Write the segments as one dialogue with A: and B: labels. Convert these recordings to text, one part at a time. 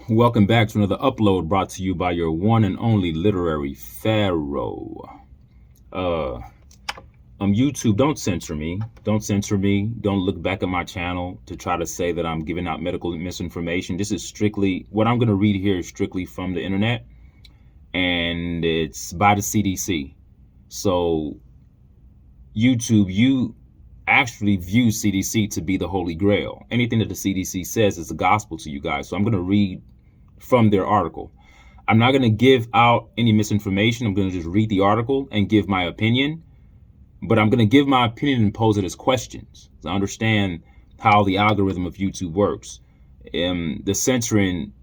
A: Welcome back to another upload brought to you by your one and only literary pharaoh. Uh, YouTube, don't censor me. Don't censor me. Don't look back at my channel to try to say that I'm giving out medical misinformation. This is strictly, what I'm going to read here is strictly from the internet, and it's by the CDC. So YouTube, you actually view CDC to be the holy grail. Anything that the CDC says is the gospel to you guys. So I'm going to read from their article. I'm not going to give out any misinformation. I'm going to just read the article and give my opinion. But I'm going to give my opinion and pose it as questions. So I understand how the algorithm of YouTube works. The censoring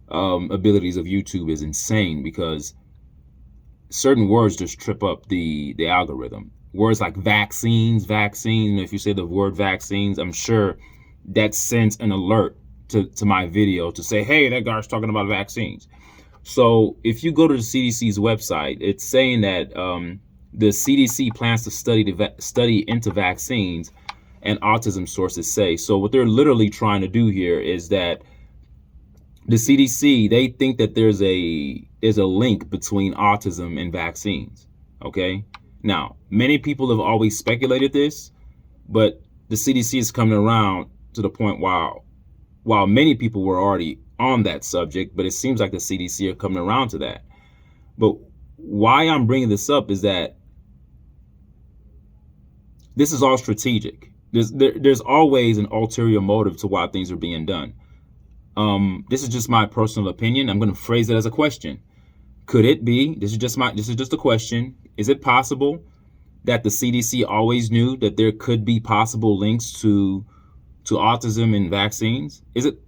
A: abilities of YouTube is insane because certain words just trip up the algorithm. Words like vaccines. If you say the word vaccines, I'm sure that sends an alert to my video to say, hey, that guy's talking about vaccines. So if you go to the CDC's website, it's saying that the CDC plans to study into vaccines, and autism sources say. So what they're literally trying to do here is that the CDC, they think that there's a link between autism and vaccines. Okay. Now, many people have always speculated this, but the CDC is coming around to the point while many people were already on that subject, but it seems like the CDC are coming around to that. But why I'm bringing this up is that this is all strategic. There's always an ulterior motive to why things are being done. This is just my personal opinion. I'm going to phrase it as a question. Could it be, this is just a question. Is it possible that the CDC always knew that there could be possible links to autism and vaccines? Is it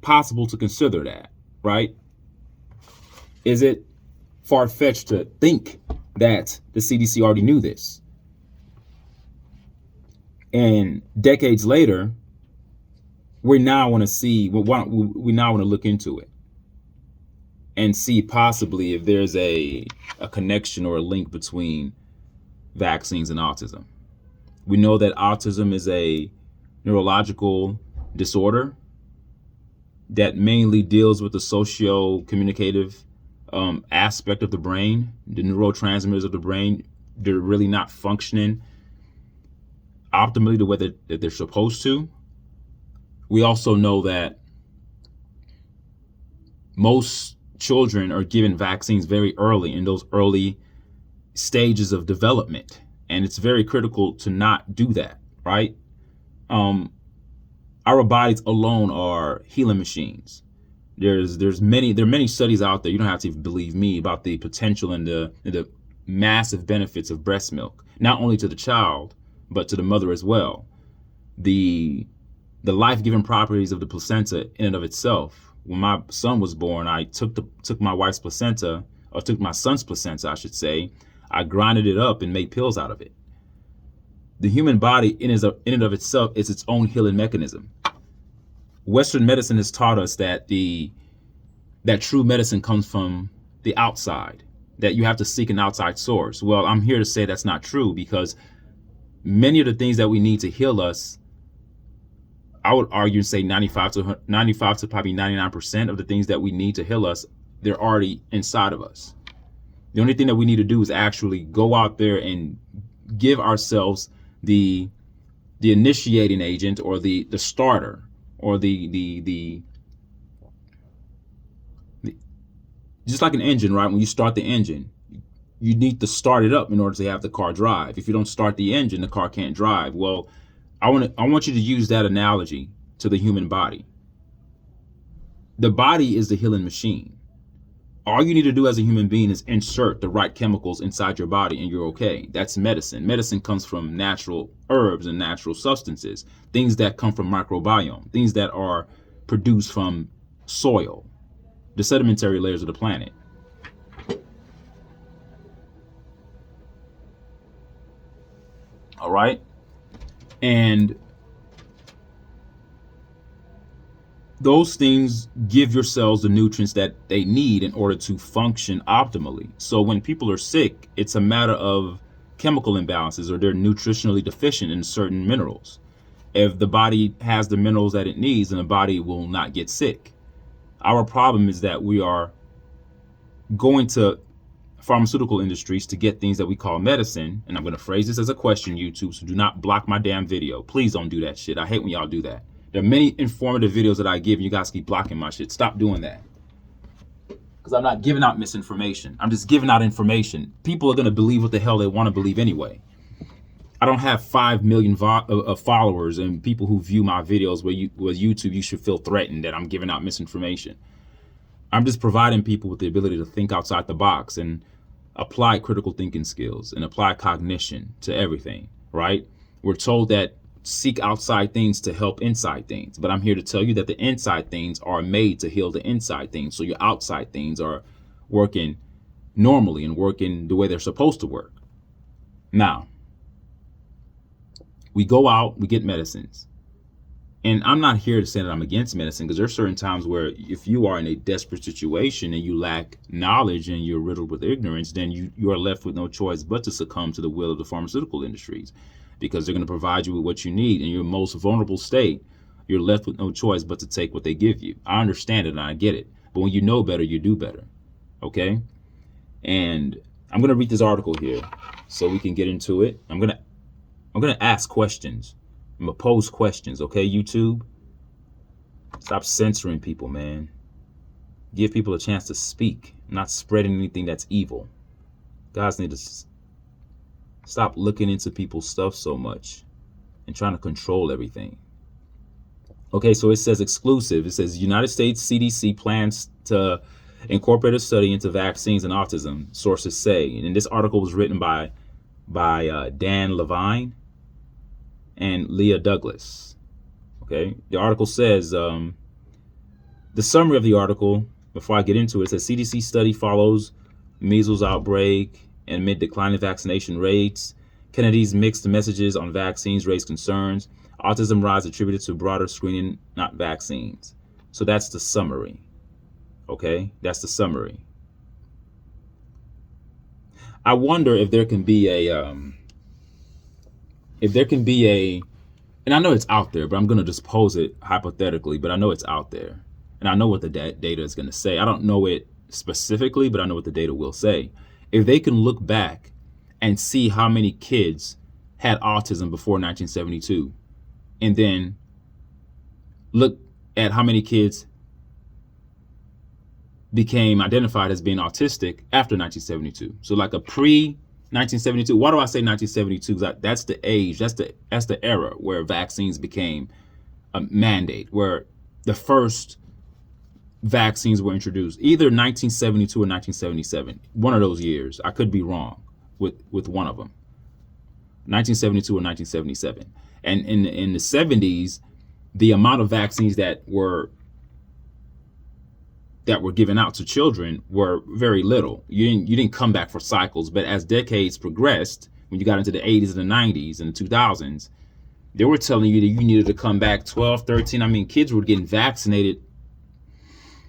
A: possible to consider that, right? Is it far-fetched to think that the CDC already knew this? And decades later, we now want to look into it and see possibly if there's a connection or a link between vaccines and autism. We know that autism is a neurological disorder that mainly deals with the socio-communicative aspect of the brain. The neurotransmitters of the brain, they're really not functioning optimally the way that they're supposed to. We also know that most children are given vaccines very early in those early stages of development. And it's very critical to not do that, right? Our bodies alone are healing machines. There are many studies out there. You don't have to even believe me about the potential and the massive benefits of breast milk, not only to the child, but to the mother as well. The life-giving properties of the placenta in and of itself. When my son was born, I took my wife's placenta, or took my son's placenta, I should say. I grinded it up and made pills out of it. The human body in and of itself is its own healing mechanism. Western medicine has taught us that that true medicine comes from the outside, that you have to seek an outside source. Well, I'm here to say that's not true, because many of the things that we need to heal us, I would argue and say 95 to probably 99% of the things that we need to heal us, they're already inside of us. The only thing that we need to do is actually go out there and give ourselves the initiating agent, or the starter, or the just like an engine, right? When you start the engine, you need to start it up in order to have the car drive. If you don't start the engine, the car can't drive. Well, I want you to use that analogy to the human body. The body is the healing machine. All you need to do as a human being is insert the right chemicals inside your body and you're okay. That's medicine. Medicine comes from natural herbs and natural substances, things that come from microbiome, things that are produced from soil, the sedimentary layers of the planet. All right. And those things give your cells the nutrients that they need in order to function optimally. So when people are sick, it's a matter of chemical imbalances, or they're nutritionally deficient in certain minerals. If the body has the minerals that it needs, then the body will not get sick. Our problem is that we are going to pharmaceutical industries to get things that we call medicine. And I'm going to phrase this as a question, YouTube, so do not block my damn video. Please don't do that shit. I hate when y'all do that. There are many informative videos that I give, and you guys keep blocking my shit. Stop doing that. Because I'm not giving out misinformation. I'm just giving out information. People are going to believe what the hell they want to believe anyway. I don't have 5 million followers and people who view my videos where YouTube, you should feel threatened that I'm giving out misinformation. I'm just providing people with the ability to think outside the box and apply critical thinking skills and apply cognition to everything, right? We're told that seek outside things to help inside things. But I'm here to tell you that the inside things are made to heal the inside things. So your outside things are working normally and working the way they're supposed to work. Now, we go out, we get medicines. And I'm not here to say that I'm against medicine, because there's certain times where if you are in a desperate situation and you lack knowledge and you're riddled with ignorance, then you are left with no choice but to succumb to the will of the pharmaceutical industries, because they're going to provide you with what you need in your most vulnerable state. You're left with no choice but to take what they give you. I understand it and I get it. But when you know better, you do better. Okay? And I'm going to read this article here so we can get into it. I'm going to ask questions. I'm going to pose questions, okay, YouTube? Stop censoring people, man. Give people a chance to speak, not spreading anything that's evil. Guys need to stop looking into people's stuff so much and trying to control everything. Okay, so it says exclusive. It says United States CDC plans to incorporate a study into vaccines and autism, sources say. And this article was written by Dan Levine and Leah Douglas. Okay, the article says, the summary of the article, before I get into it, says CDC study follows measles outbreak and amid declining vaccination rates. Kennedy's mixed messages on vaccines raise concerns. Autism rise attributed to broader screening, not vaccines. So that's the summary. Okay, that's the summary. I wonder if there can be and I know it's out there, but I'm going to just pose it hypothetically, but I know it's out there. And I know what the data is going to say. I don't know it specifically, but I know what the data will say. If they can look back and see how many kids had autism before 1972, and then look at how many kids became identified as being autistic after 1972. So like a pre-1972. Why do I say 1972? That's the age, that's the era where vaccines became a mandate, where the first vaccines were introduced, either 1972 or 1977. One of those years. I could be wrong with one of them. 1972 or 1977. And in the 70s, the amount of vaccines that were given out to children were very little. You didn't come back for cycles, but as decades progressed, when you got into the 80s and the 90s and the 2000s, they were telling you that you needed to come back 12, 13. I mean, kids were getting vaccinated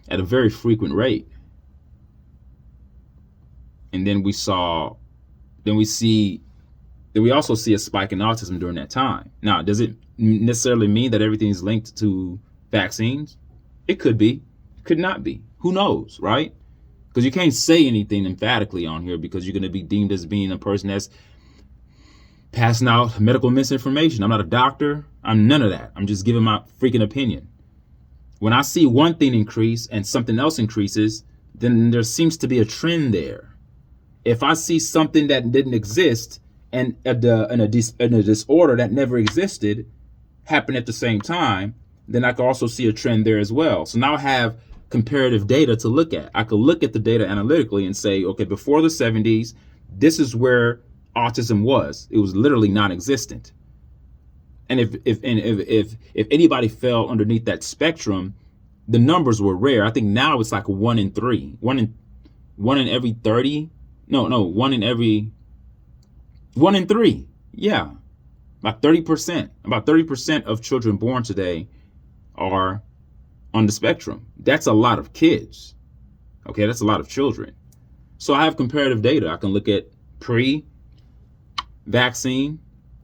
A: at a very frequent rate. And then we also see a spike in autism during that time. Now, does it necessarily mean that everything is linked to vaccines? It could be. Could not be. Who knows, right? Because you can't say anything emphatically on here, because you're going to be deemed as being a person that's passing out medical misinformation. I'm not a doctor. I'm none of that. I'm just giving my freaking opinion. When I see one thing increase and something else increases, then there seems to be a trend there. If I see something that didn't exist and a disorder that never existed happen at the same time, then I could also see a trend there as well. So now I have comparative data to look at. I could look at the data analytically and say, okay, before the 70s, this is where autism was. It was literally non-existent. And if anybody fell underneath that spectrum, the numbers were rare. I think now it's like 1 in 3, 1 in every 30. No, 1 in 3. Yeah, about 30%. About 30% of children born today are on the spectrum. That's a lot of kids. Okay, that's a lot of children. So I have comparative data. I can look at pre-vaccine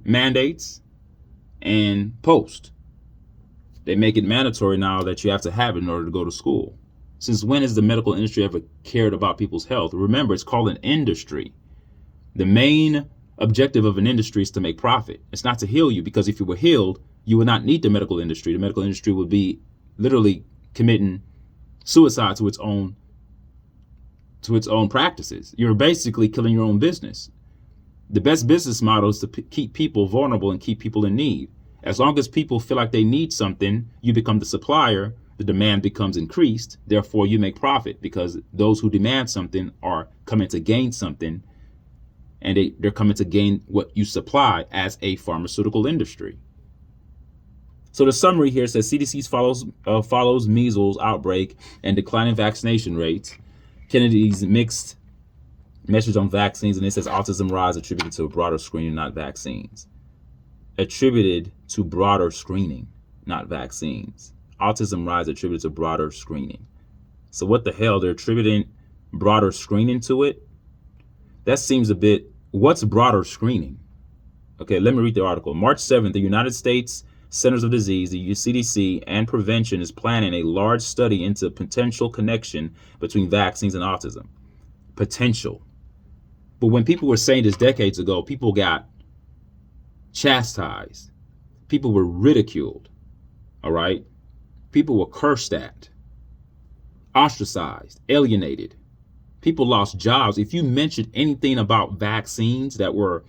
A: mandates and post. They make it mandatory now that you have to have it in order to go to school. Since when has the medical industry ever cared about people's health? Remember, it's called an industry. The main objective of an industry is to make profit. It's not to heal you, because if you were healed, you would not need the medical industry. The medical industry would be literally committing suicide to its own practices. You're basically killing your own business. The best business model is to keep people vulnerable and keep people in need. As long as people feel like they need something, you become the supplier, the demand becomes increased, therefore you make profit, because those who demand something are coming to gain something, and they're coming to gain what you supply as a pharmaceutical industry. So the summary here says CDC follows measles outbreak and declining vaccination rates. Kennedy's mixed message on vaccines, and it says autism rise attributed to broader screening, not vaccines. Attributed to broader screening, not vaccines. Autism rise attributed to broader screening. So what the hell? They're attributing broader screening to it? That seems a bit, what's broader screening? Okay, let me read the article. March 7th, the United States Centers of Disease, the CDC, and Prevention is planning a large study into potential connection between vaccines and autism. Potential. But when people were saying this decades ago, people got chastised. People were ridiculed. All right? People were cursed at, ostracized, alienated. People lost jobs. If you mentioned anything about vaccines that were,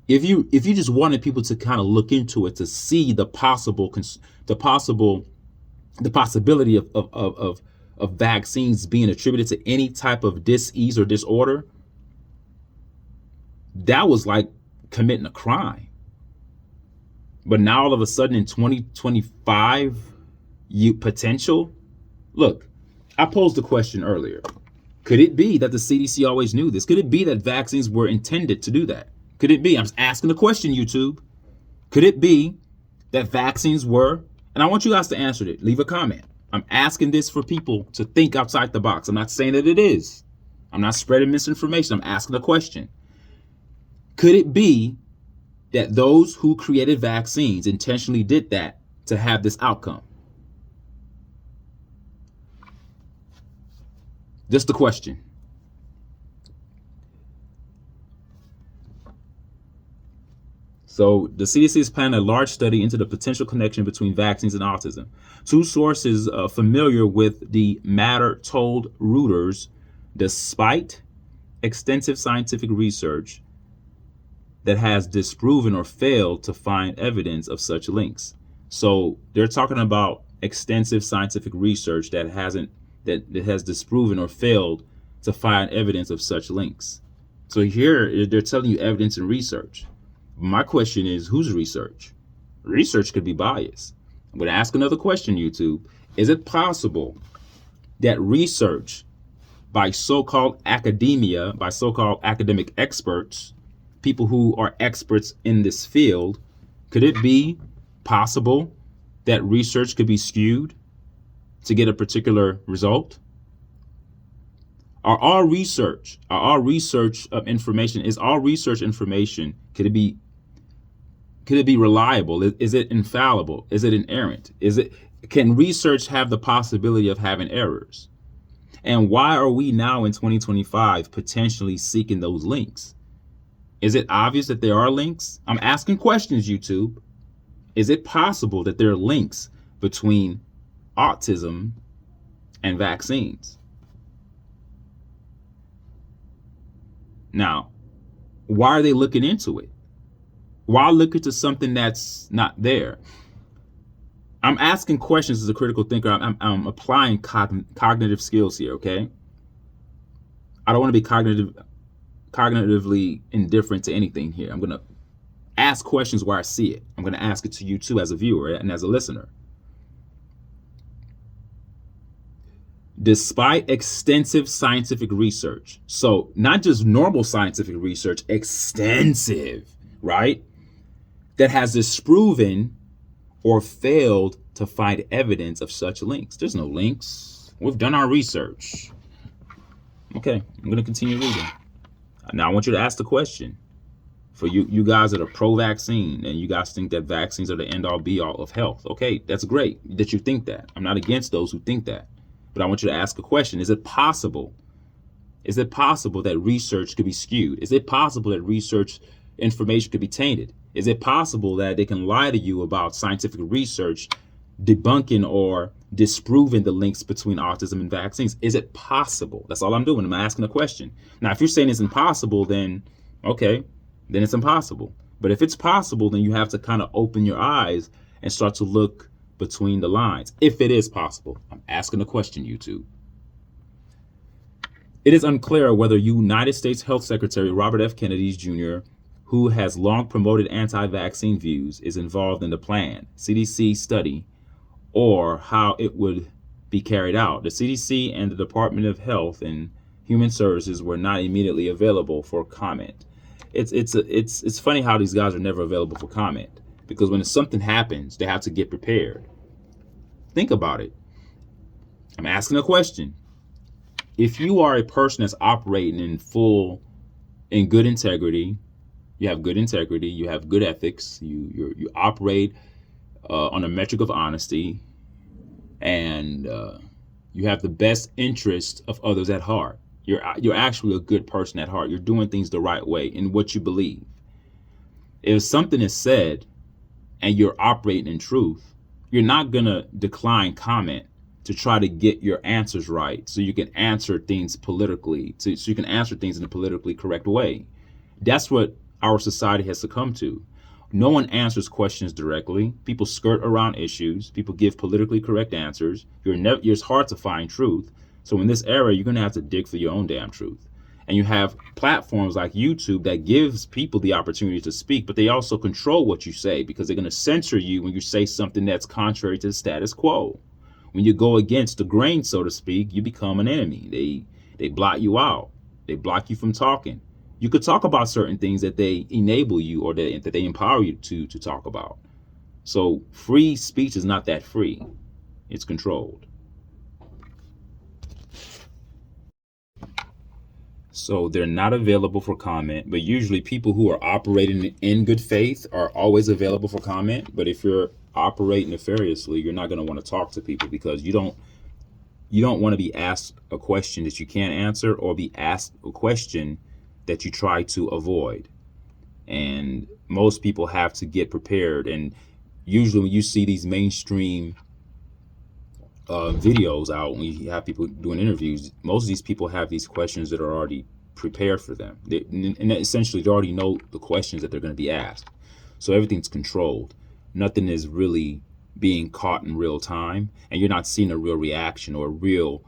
A: if you just wanted people to kind of look into it to see the possibility of vaccines being attributed to any type of disease or disorder, that was like committing a crime. But now all of a sudden in 2025, potential. Look, I posed the question earlier. Could it be that the CDC always knew this? Could it be that vaccines were intended to do that? Could it be? I'm just asking the question, YouTube. Could it be that vaccines were, and I want you guys to answer it. Leave a comment. I'm asking this for people to think outside the box. I'm not saying that it is. I'm not spreading misinformation. I'm asking a question. Could it be that those who created vaccines intentionally did that to have this outcome? Just a question. So the CDC is planning a large study into the potential connection between vaccines and autism. Two sources familiar with the matter told Reuters, despite extensive scientific research that has disproven or failed to find evidence of such links. So they're talking about extensive scientific research that has disproven or failed to find evidence of such links. So here they're telling you evidence and research. My question is, whose research? Research could be biased. I'm going to ask another question, YouTube. Is it possible that research by so-called academia, by so-called academic experts, people who are experts in this field, could it be possible that research could be skewed to get a particular result? Is all research information, could it be reliable? Is it infallible? Is it inerrant? Can research have the possibility of having errors? And why are we now in 2025 potentially seeking those links? Is it obvious that there are links? I'm asking questions, YouTube. Is it possible that there are links between autism and vaccines? Now, why are they looking into it? Why look into something that's not there? I'm asking questions as a critical thinker. I'm applying cognitive skills here, okay? I don't want to be cognitively indifferent to anything here. I'm going to ask questions where I see it. I'm going to ask it to you too as a viewer and as a listener. Despite extensive scientific research, so not just normal scientific research, extensive, right? That has disproven or failed to find evidence of such links. There's no links. We've done our research. Okay, I'm going to continue reading. Now I want you to ask the question. For you guys that are pro-vaccine and you guys think that vaccines are the end-all be-all of health. Okay, that's great that you think that. I'm not against those who think that. But I want you to ask a question. Is it possible? Is it possible that research could be skewed? Is it possible that research information could be tainted? Is it possible that they can lie to you about scientific research, debunking or disproving the links between autism and vaccines? Is it possible? That's all I'm doing. I'm asking a question. Now, if you're saying it's impossible, then okay, then it's impossible. But if it's possible, then you have to kind of open your eyes and start to look between the lines. If it is possible, I'm asking a question, YouTube. It is unclear whether United States Health Secretary Robert F. Kennedy Jr., who has long promoted anti-vaccine views, is involved in the planned CDC study or how it would be carried out. The CDC and the Department of Health and Human Services were not immediately available for comment. It's funny how these guys are never available for comment, because when something happens, they have to get prepared. Think about it. I'm asking a question. If you are a person that's operating in good integrity, you have good integrity, you have good ethics, you operate on a metric of honesty, and you have the best interest of others at heart. You're actually a good person at heart. You're doing things the right way in what you believe. If something is said and you're operating in truth, you're not gonna decline comment to try to get your answers right, so you can answer things politically, so you can answer things in a politically correct way. That's what our society has succumbed to. No one answers questions directly. People skirt around issues. People give politically correct answers. It's hard to find truth. So in this era, you're going to have to dig for your own damn truth. And you have platforms like YouTube that gives people the opportunity to speak, but they also control what you say, because they're going to censor you when you say something that's contrary to the status quo. When you go against the grain, so to speak, you become an enemy. They blot you out. They block you from talking. You could talk about certain things that they enable you or that they empower you to talk about. So free speech is not that free. It's controlled. So they're not available for comment, but usually people who are operating in good faith are always available for comment. But if you're operating nefariously, you're not going to want to talk to people, because you don't want to be asked a question that you can't answer, or be asked a question that you try to avoid. And most people have to get prepared. And usually when you see these mainstream videos out, when you have people doing interviews, most of these people have these questions that are already prepared for them. And essentially they already know the questions that they're going to be asked. So everything's controlled. Nothing is really being caught in real time, and you're not seeing a real reaction or real,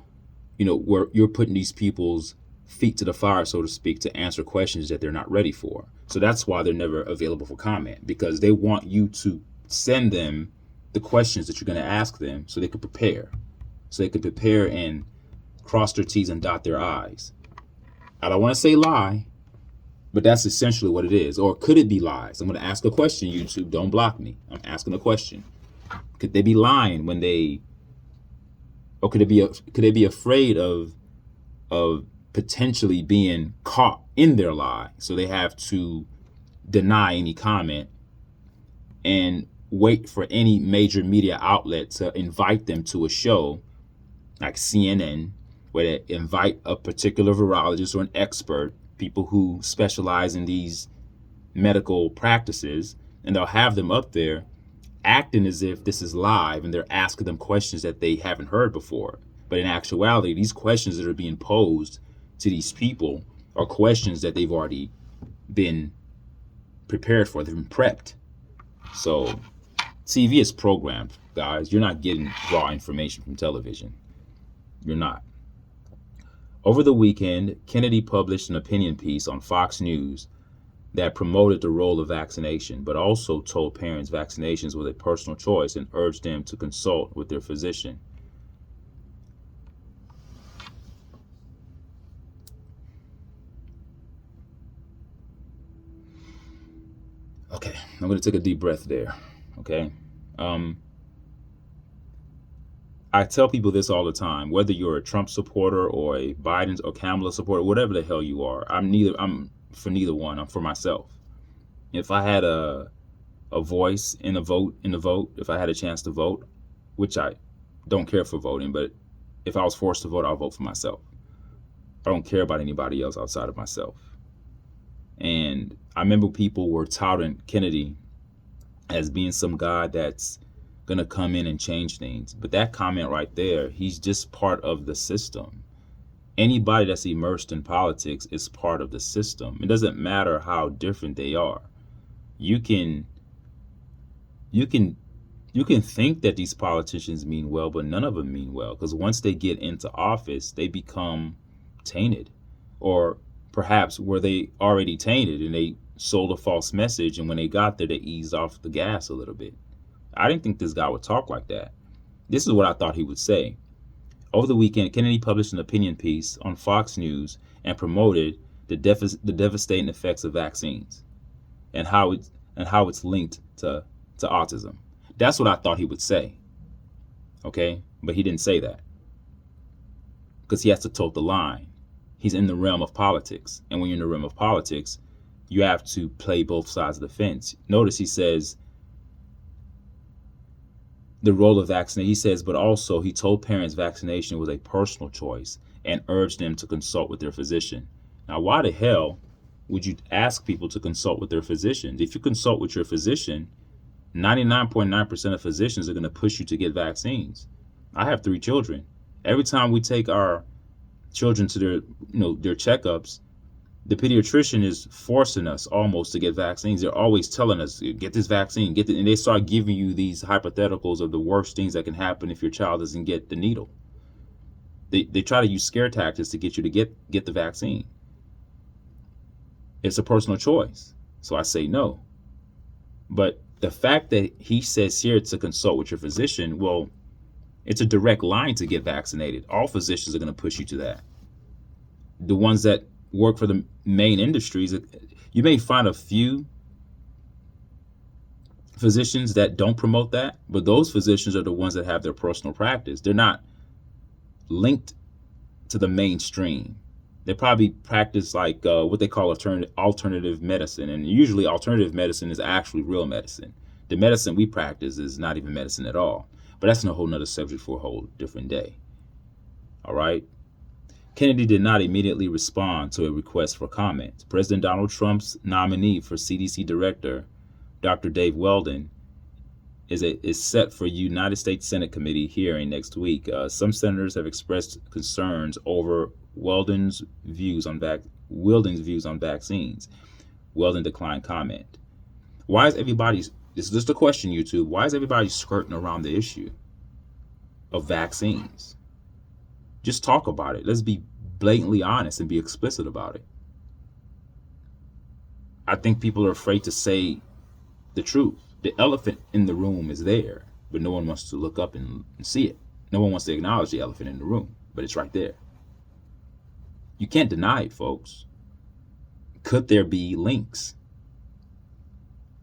A: where you're putting these people's feet to the fire, so to speak, to answer questions that they're not ready for. So that's why they're never available for comment, because they want you to send them the questions that you're going to ask them, so they could prepare. So they could prepare and cross their T's and dot their I's. I don't want to say lie, but that's essentially what it is. Or could it be lies? I'm going to ask a question, YouTube. Don't block me. I'm asking a question. Could they be lying when they, or could they be afraid of potentially being caught in their lie, so they have to deny any comment and wait for any major media outlet to invite them to a show like CNN, where they invite a particular virologist or an expert, people who specialize in these medical practices, and they'll have them up there acting as if this is live and they're asking them questions that they haven't heard before. But in actuality, these questions that are being posed to these people are questions that they've already been prepared for. They've been prepped. So TV is programmed, guys. You're not getting raw information from television. You're not. Over the weekend, Kennedy published an opinion piece on Fox News that promoted the role of vaccination, but also told parents vaccinations was a personal choice and urged them to consult with their physician. Okay, I'm going to take a deep breath there. Okay. I tell people this all the time, whether you're a Trump supporter or a Biden or Kamala supporter, whatever the hell you are, I'm for neither one. I'm for myself. If I had a voice in the vote, if I had a chance to vote, which I don't care for voting, but if I was forced to vote, I'll vote for myself. I don't care about anybody else outside of myself. And I remember people were touting Kennedy as being some guy that's going to come in and change things. But that comment right there, he's just part of the system. Anybody that's immersed in politics is part of the system. It doesn't matter how different they are. You can you can you can think that these politicians mean well, but none of them mean well, because once they get into office, they become tainted. Or perhaps were they already tainted and they sold a false message, and when they got there, they eased off the gas a little bit. I didn't think this guy would talk like that. This is what I thought he would say. Over the weekend, Kennedy published an opinion piece on Fox News and promoted the devastating effects of vaccines and how it's linked to autism. That's what I thought he would say. Okay? But he didn't say that, because he has to toe the line. He's in the realm of politics. And when you're in the realm of politics, you have to play both sides of the fence. Notice he says the role of vaccination. He says, but also he told parents vaccination was a personal choice and urged them to consult with their physician. Now, why the hell would you ask people to consult with their physicians? If you consult with your physician, 99.9% of physicians are going to push you to get vaccines. I have 3 children. Every time we take our children to their checkups, the pediatrician is forcing us almost to get vaccines. They're always telling us, get this vaccine, and they start giving you these hypotheticals of the worst things that can happen if your child doesn't get the needle. They try to use scare tactics to get you to get the vaccine. It's a personal choice. So I say no. But the fact that he says here to consult with your physician, well, it's a direct line to get vaccinated. All physicians are going to push you to that. The ones that work for the main industries, you may find a few physicians that don't promote that, but those physicians are the ones that have their personal practice. They're not linked to the mainstream. They probably practice like what they call alternative medicine, and usually alternative medicine is actually real medicine. The medicine we practice is not even medicine at all, but that's a whole nother subject for a whole different day. All right. Kennedy did not immediately respond to a request for comment. President Donald Trump's nominee for CDC director, Dr. Dave Weldon, is set for United States Senate committee hearing next week. Some senators have expressed concerns over Weldon's views on vaccines. Weldon declined comment. Why is everybody? This is just a question, YouTube. Why is everybody skirting around the issue of vaccines? Just talk about it. Let's be blatantly honest and be explicit about it. I think people are afraid to say the truth. The elephant in the room is there, but no one wants to look up and see it. No one wants to acknowledge the elephant in the room, but it's right there. You can't deny it, folks. Could there be links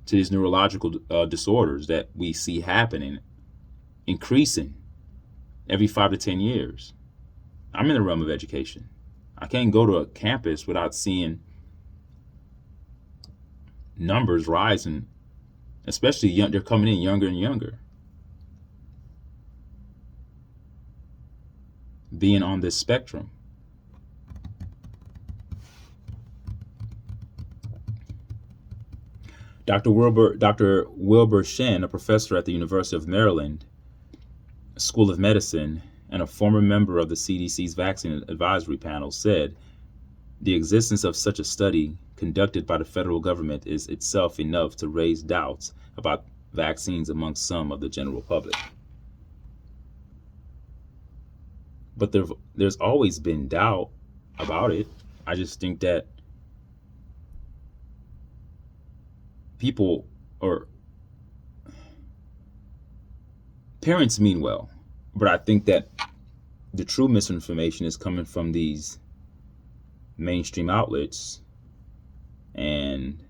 A: to these neurological disorders that we see happening, increasing every 5 to 10 years? I'm in the realm of education. I can't go to a campus without seeing numbers rising, especially they're coming in younger and younger. Being on this spectrum. Dr. Wilbur Shen, a professor at the University of Maryland School of Medicine and a former member of the CDC's vaccine advisory panel, said the existence of such a study conducted by the federal government is itself enough to raise doubts about vaccines among some of the general public. But there's always been doubt about it. I just think that parents mean well, but I think that the true misinformation is coming from these mainstream outlets, and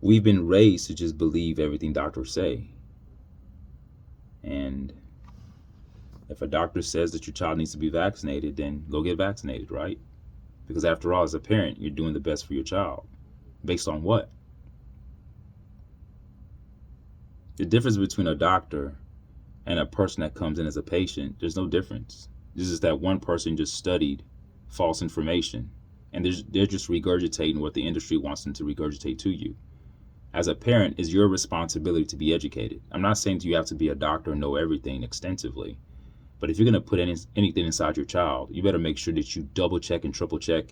A: we've been raised to just believe everything doctors say. And if a doctor says that your child needs to be vaccinated, then go get vaccinated, right? Because after all, as a parent, you're doing the best for your child. Based on what? The difference between a doctor and a person that comes in as a patient, there's no difference. This is that one person just studied false information, and they're just regurgitating what the industry wants them to regurgitate to you. As a parent, it's your responsibility to be educated. I'm not saying that you have to be a doctor and know everything extensively, but if you're going to put anything inside your child, you better make sure that you double check and triple check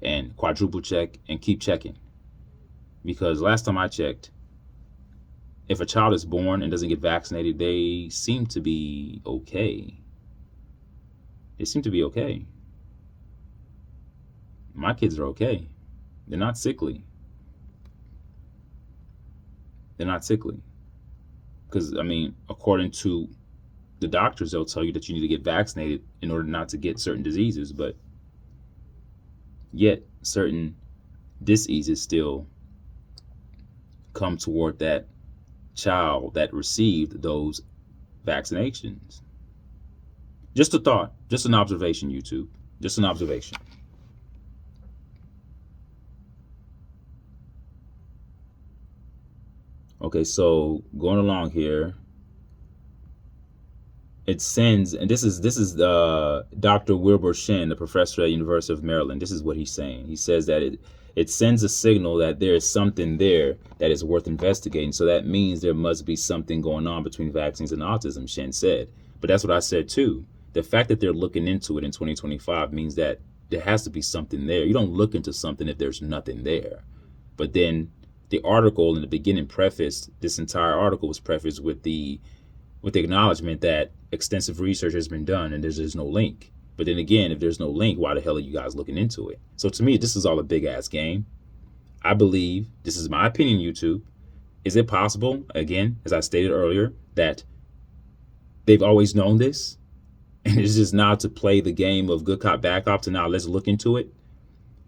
A: and quadruple check and keep checking. Because last time I checked, if a child is born and doesn't get vaccinated, they seem to be okay. They seem to be okay. My kids are okay. They're not sickly. They're not sickly. Because, I mean, according to the doctors, they'll tell you that you need to get vaccinated in order not to get certain diseases, but yet certain diseases still come toward that child that received those vaccinations. Just a thought, just an observation, YouTube. Just an observation. Okay, so going along here, it sends, and this is Dr. Wilbur Shin, the professor at University of Maryland. This is what he's saying. He says that it sends a signal that there is something there that is worth investigating. So that means there must be something going on between vaccines and autism, Shin said. But that's what I said too. The fact that they're looking into it in 2025 means that there has to be something there. You don't look into something if there's nothing there. But then the article in the beginning this entire article was prefaced with the acknowledgement that extensive research has been done and there's no link. But then again, if there's no link, why the hell are you guys looking into it? So to me, this is all a big ass game. I believe, this is my opinion, YouTube. Is it possible, again, as I stated earlier, that they've always known this? And it's just now to play the game of good cop, bad cop to now let's look into it?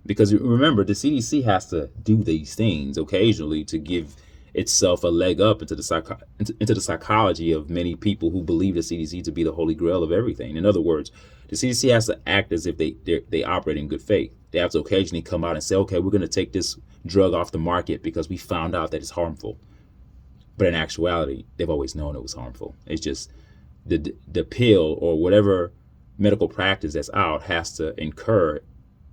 A: Because remember, the CDC has to do these things occasionally to give itself a leg up into the psychology of many people who believe the CDC to be the holy grail of everything. In other words, the CDC has to act as if they operate in good faith. They have to occasionally come out and say, okay, we're going to take this drug off the market because we found out that it's harmful. But in actuality, they've always known it was harmful. It's just the pill or whatever medical practice that's out has to incur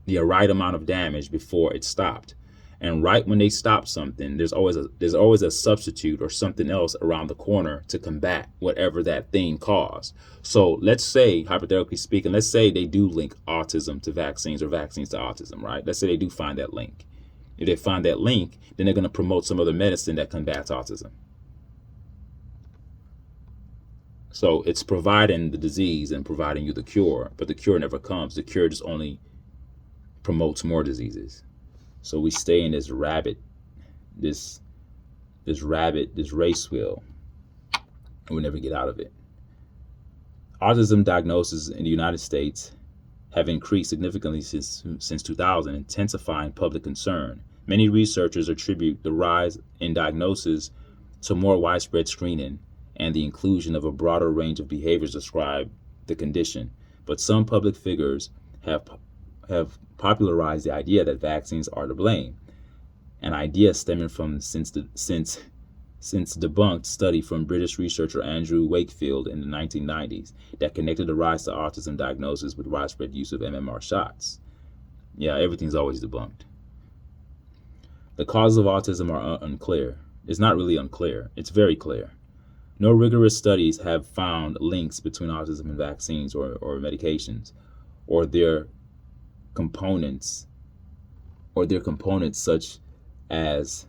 A: the right amount of damage before it's stopped. And right when they stop something, there's always a substitute or something else around the corner to combat whatever that thing caused. So let's say, hypothetically speaking, let's say they do link autism to vaccines or vaccines to autism, right? Let's say they do find that link. If they find that link, then they're going to promote some other medicine that combats autism. So it's providing the disease and providing you the cure, but the cure never comes. The cure just only promotes more diseases. So we stay in this race wheel, and we never get out of it. Autism diagnoses in the United States have increased significantly since 2000, intensifying public concern. Many researchers attribute the rise in diagnosis to more widespread screening and the inclusion of a broader range of behaviors describe the condition. But some public figures have popularized the idea that vaccines are to blame, an idea stemming from since debunked study from British researcher Andrew Wakefield in the 1990s that connected the rise to autism diagnosis with widespread use of MMR shots. Yeah, everything's always debunked. The causes of autism are unclear. It's not really unclear. It's very clear. No rigorous studies have found links between autism and vaccines or medications or their components such as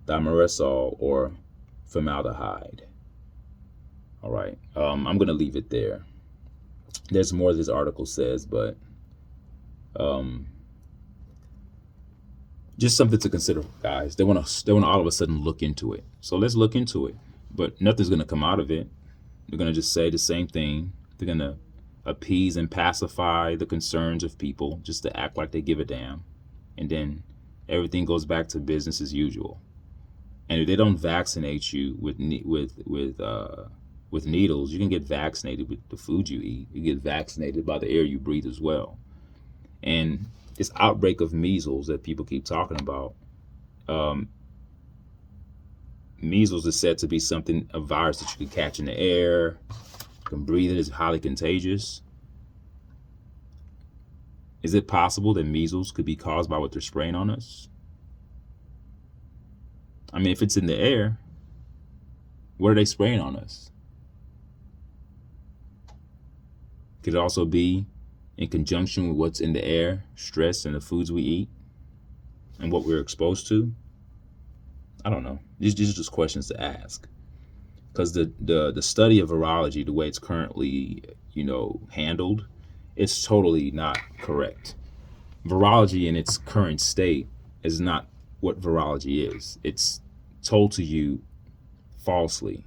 A: thimerosal or formaldehyde. All right, I'm going to leave it there. There's more this article says, but just something to consider, guys. They want to all of a sudden look into it. So let's look into it. But nothing's going to come out of it. They're going to just say the same thing. They're going to appease and pacify the concerns of people just to act like they give a damn. And then everything goes back to business as usual. And if they don't vaccinate you with needles, you can get vaccinated with the food you eat. You get vaccinated by the air you breathe as well. And this outbreak of measles that people keep talking about, measles is said to be a virus that you can catch in the air, you can breathe it, is highly contagious. Is it possible that measles could be caused by what they're spraying on us? I mean, if it's in the air, what are they spraying on us? Could it also be in conjunction with what's in the air, stress, and the foods we eat, and what we're exposed to? I don't know. These are just questions to ask. Because the study of virology, the way it's currently, handled, it's totally not correct. Virology in its current state is not what virology is. It's told to you falsely.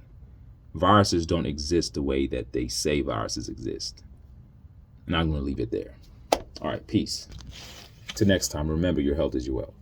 A: Viruses don't exist the way that they say viruses exist. And I'm going to leave it there. All right, peace. Till next time, remember your health is your wealth.